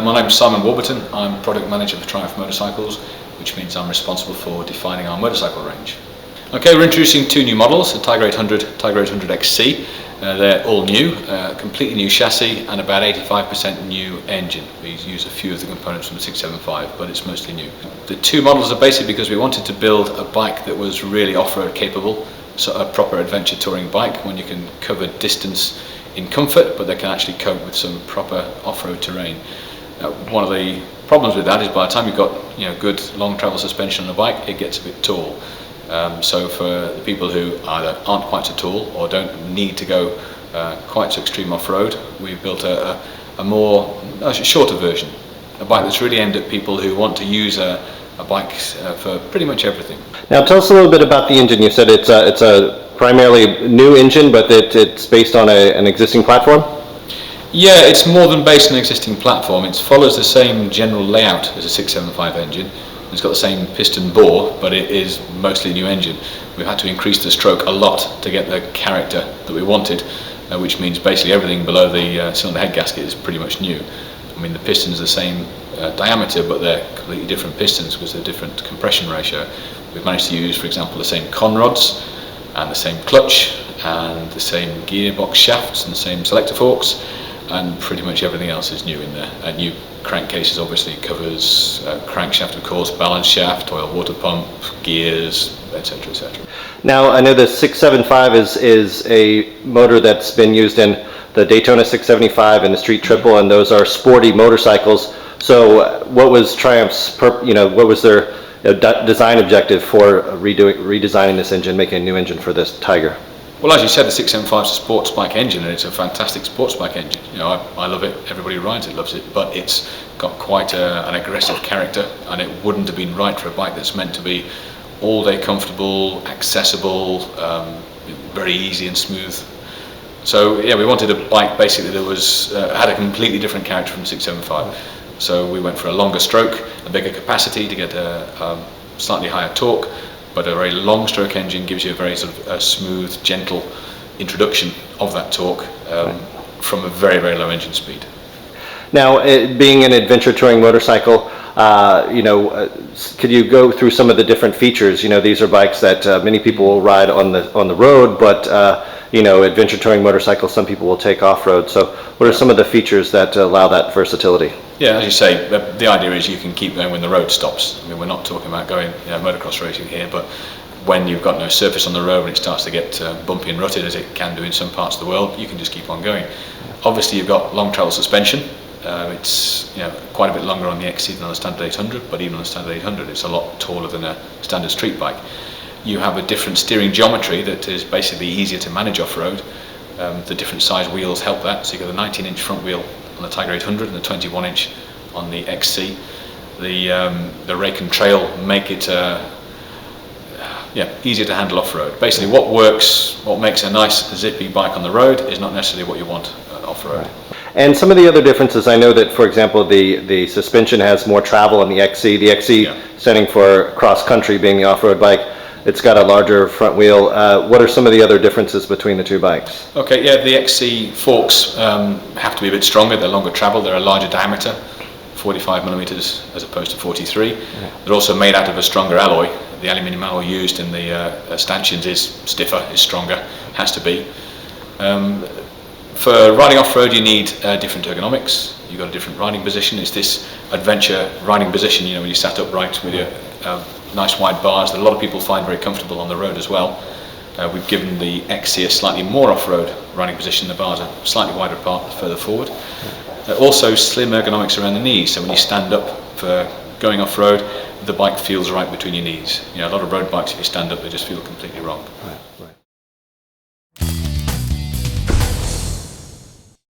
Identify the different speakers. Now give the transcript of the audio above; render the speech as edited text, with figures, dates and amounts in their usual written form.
Speaker 1: My name is Simon Warburton. I'm Product Manager for Triumph Motorcycles, which means I'm responsible for defining our motorcycle range. Okay, we're introducing two new models, the Tiger 800, Tiger 800 XC. They're all new, completely new chassis and about 85% new engine. We use a few of the components from the 675, but it's mostly new. The two models are basically because we wanted to build a bike that was really off-road capable, so a proper adventure touring bike, when you can cover distance in comfort, but they can actually cope with some proper off-road terrain. One of the problems with that is by the time you've got good long travel suspension on the bike, it gets a bit tall. So for the people who either aren't quite so tall or don't need to go quite so extreme off-road, we've built a shorter version, a bike that's really aimed at people who want to use a bike for pretty much everything.
Speaker 2: Now tell us a little bit about the engine. You said it's a primarily new engine, but it's based on an existing platform?
Speaker 1: Yeah, it's more than based on an existing platform. It follows the same general layout as a 675 engine. It's got the same piston bore, but it is mostly a new engine. We've had to increase the stroke a lot to get the character that we wanted, which means basically everything below the cylinder head gasket is pretty much new. I mean, the pistons are the same diameter, but they're completely different pistons because they're different compression ratio. We've managed to use, for example, the same con rods and the same clutch and the same gearbox shafts and the same selector forks, and pretty much everything else is new in there. New crankcases, obviously, covers crankshaft, of course, balance shaft, oil water pump, gears, etc., etc.
Speaker 2: Now, I know the 675 is a motor that's been used in the Daytona 675 and the Street Triple, and those are sporty motorcycles. So, what was Triumph's, what was their design objective for redesigning this engine, making a new engine for this Tiger?
Speaker 1: Well, as you said, the 675 is a sports bike engine, and it's a fantastic sports bike engine. I love it. Everybody who rides it loves it, but it's got quite an aggressive character, and it wouldn't have been right for a bike that's meant to be all-day comfortable, accessible, very easy and smooth. So yeah, we wanted a bike basically that was had a completely different character from the 675. So we went for a longer stroke, a bigger capacity to get a slightly higher torque, but a very long stroke engine gives you a very sort of smooth, gentle introduction of that torque from a very, very low engine speed.
Speaker 2: Now, being an adventure touring motorcycle, could you go through some of the different features? These are bikes that many people will ride on the road, but adventure touring motorcycles, some people will take off-road. So what are some of the features that allow that versatility?
Speaker 1: Yeah, as you say, the idea is you can keep going when the road stops. I mean, we're not talking about going motocross racing here, but when you've got no surface on the road and it starts to get bumpy and rutted, as it can do in some parts of the world, you can just keep on going. Obviously, you've got long travel suspension. It's quite a bit longer on the XC than on the standard 800, but even on the standard 800, it's a lot taller than a standard street bike. You have a different steering geometry that is basically easier to manage off-road. The different size wheels help that. So you've got a 19-inch front wheel on the Tiger 800 and a 21-inch on the XC. The rake and trail make it easier to handle off-road. Basically, what makes a nice zippy bike on the road is not necessarily what you want off-road.
Speaker 2: Right. And some of the other differences, I know that, for example, the suspension has more travel on the XC. The XC, standing for cross-country, being the off-road bike, it's got a larger front wheel. What are some of the other differences between the two bikes?
Speaker 1: Okay, yeah, the XC forks have to be a bit stronger. They're longer travel. They're a larger diameter, 45 millimeters as opposed to 43. Yeah. They're also made out of a stronger alloy. The aluminium alloy used in the stanchions is stiffer, is stronger, has to be. For riding off-road, you need different ergonomics. You've got a different riding position. It's this adventure riding position, when you sat upright with your nice wide bars that a lot of people find very comfortable on the road as well. We've given the XC a slightly more off-road riding position. The bars are slightly wider apart, further forward. Also slim ergonomics around the knees, so when you stand up for going off-road, the bike feels right between your knees. A lot of road bikes, if you stand up, they just feel completely wrong.
Speaker 2: Right, right.